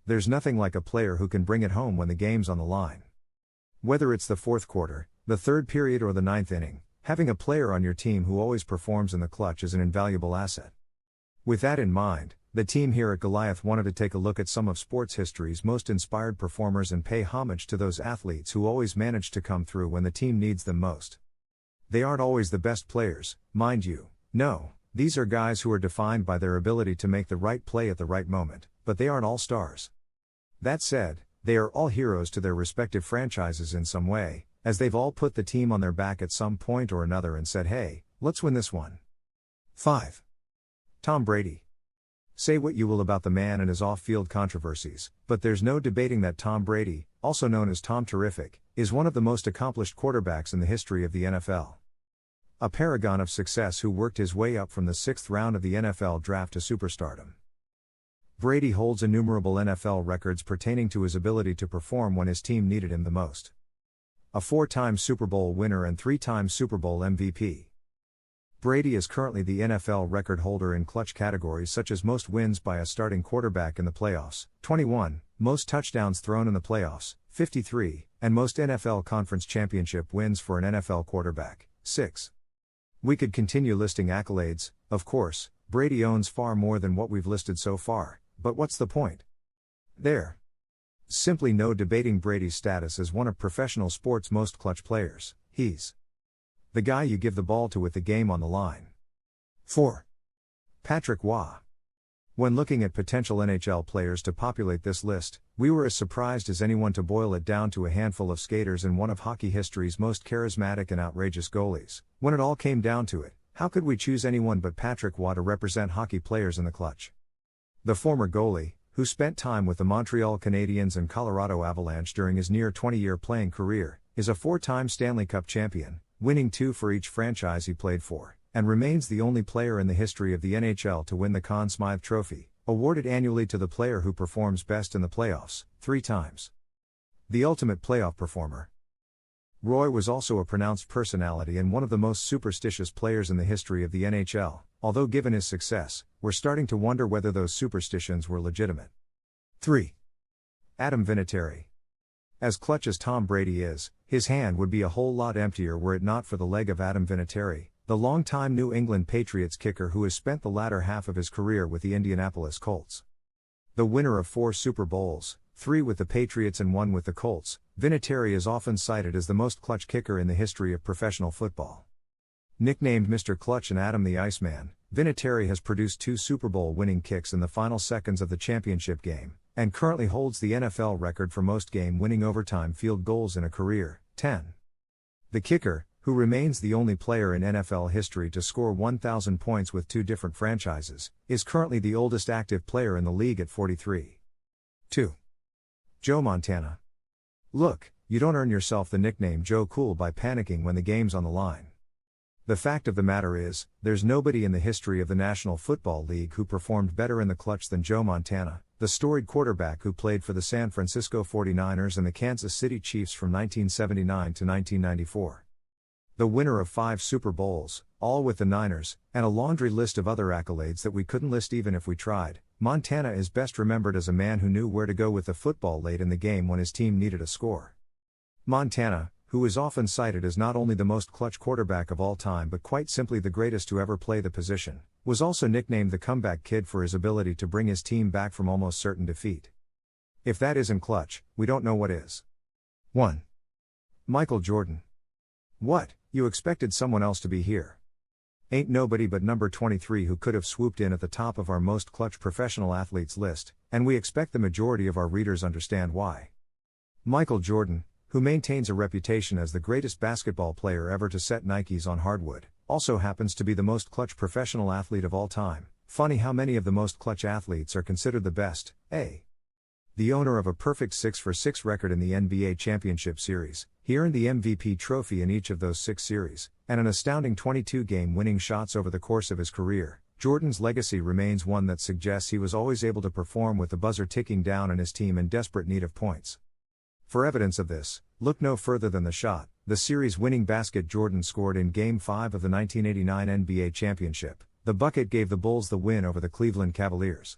there's nothing like a player who can bring it home when the game's on the line. Whether it's the fourth quarter, the third period or the ninth inning, having a player on your team who always performs in the clutch is an invaluable asset. With that in mind, the team here at Goliath wanted to take a look at some of sports history's most inspired performers and pay homage to those athletes who always manage to come through when the team needs them most. They aren't always the best players, mind you. No, these are guys who are defined by their ability to make the right play at the right moment, but they aren't all stars. That said, they are all heroes to their respective franchises in some way, as they've all put the team on their back at some point or another and said, hey, let's win this one. 5. Tom Brady. Say what you will about the man and his off-field controversies, but there's no debating that Tom Brady, also known as Tom Terrific, is one of the most accomplished quarterbacks in the history of the NFL. A paragon of success who worked his way up from the 6th round of the NFL draft to superstardom. Brady holds innumerable NFL records pertaining to his ability to perform when his team needed him the most. A 4-time Super Bowl winner and 3-time Super Bowl MVP. Brady is currently the NFL record holder in clutch categories such as most wins by a starting quarterback in the playoffs, 21, most touchdowns thrown in the playoffs, 53, and most NFL conference championship wins for an NFL quarterback, 6. We could continue listing accolades. Of course, Brady owns far more than what we've listed so far. But what's the point? There. Simply no debating Brady's status as one of professional sports' most clutch players. He's the guy you give the ball to with the game on the line. 4. Patrick Waugh. When looking at potential NHL players to populate this list, we were as surprised as anyone to boil it down to a handful of skaters and one of hockey history's most charismatic and outrageous goalies. When it all came down to it, how could we choose anyone but Patrick Waugh to represent hockey players in the clutch? The former goalie, who spent time with the Montreal Canadiens and Colorado Avalanche during his near 20-year playing career, is a 4-time Stanley Cup champion, winning 2 for each franchise he played for, and remains the only player in the history of the NHL to win the Conn Smythe Trophy, awarded annually to the player who performs best in the playoffs, 3 times. The ultimate playoff performer. Roy was also a pronounced personality and one of the most superstitious players in the history of the NHL, although given his success, we're starting to wonder whether those superstitions were legitimate. 3. Adam Vinatieri. As clutch as Tom Brady is, his hand would be a whole lot emptier were it not for the leg of Adam Vinatieri, the longtime New England Patriots kicker who has spent the latter half of his career with the Indianapolis Colts. The winner of 4 Super Bowls, 3 with the Patriots and 1 with the Colts, Vinatieri is often cited as the most clutch kicker in the history of professional football. Nicknamed Mr. Clutch and Adam the Iceman, Vinatieri has produced 2 Super Bowl winning kicks in the final seconds of the championship game, and currently holds the NFL record for most game-winning overtime field goals in a career, 10. The kicker, who remains the only player in NFL history to score 1,000 points with 2 different franchises, is currently the oldest active player in the league at 43. 2. Joe Montana. Look, you don't earn yourself the nickname Joe Cool by panicking when the game's on the line. The fact of the matter is, there's nobody in the history of the National Football League who performed better in the clutch than Joe Montana, the storied quarterback who played for the San Francisco 49ers and the Kansas City Chiefs from 1979 to 1994. The winner of 5 Super Bowls, all with the Niners, and a laundry list of other accolades that we couldn't list even if we tried, Montana is best remembered as a man who knew where to go with the football late in the game when his team needed a score. Montana, who is often cited as not only the most clutch quarterback of all time but quite simply the greatest to ever play the position, was also nicknamed the Comeback Kid for his ability to bring his team back from almost certain defeat. If that isn't clutch, we don't know what is. 1. Michael Jordan. What, you expected someone else to be here? Ain't nobody but number 23 who could have swooped in at the top of our most clutch professional athletes list, and we expect the majority of our readers understand why. Michael Jordan, who maintains a reputation as the greatest basketball player ever to set Nikes on hardwood, also happens to be the most clutch professional athlete of all time. Funny how many of the most clutch athletes are considered the best, eh? The owner of a perfect 6-for-6 record in the NBA Championship Series, he earned the MVP trophy in each of those 6 series, and an astounding 22-game winning shots over the course of his career. Jordan's legacy remains one that suggests he was always able to perform with the buzzer ticking down and his team in desperate need of points. For evidence of this, look no further than the shot, the series-winning basket Jordan scored in Game 5 of the 1989 NBA Championship. The bucket gave the Bulls the win over the Cleveland Cavaliers.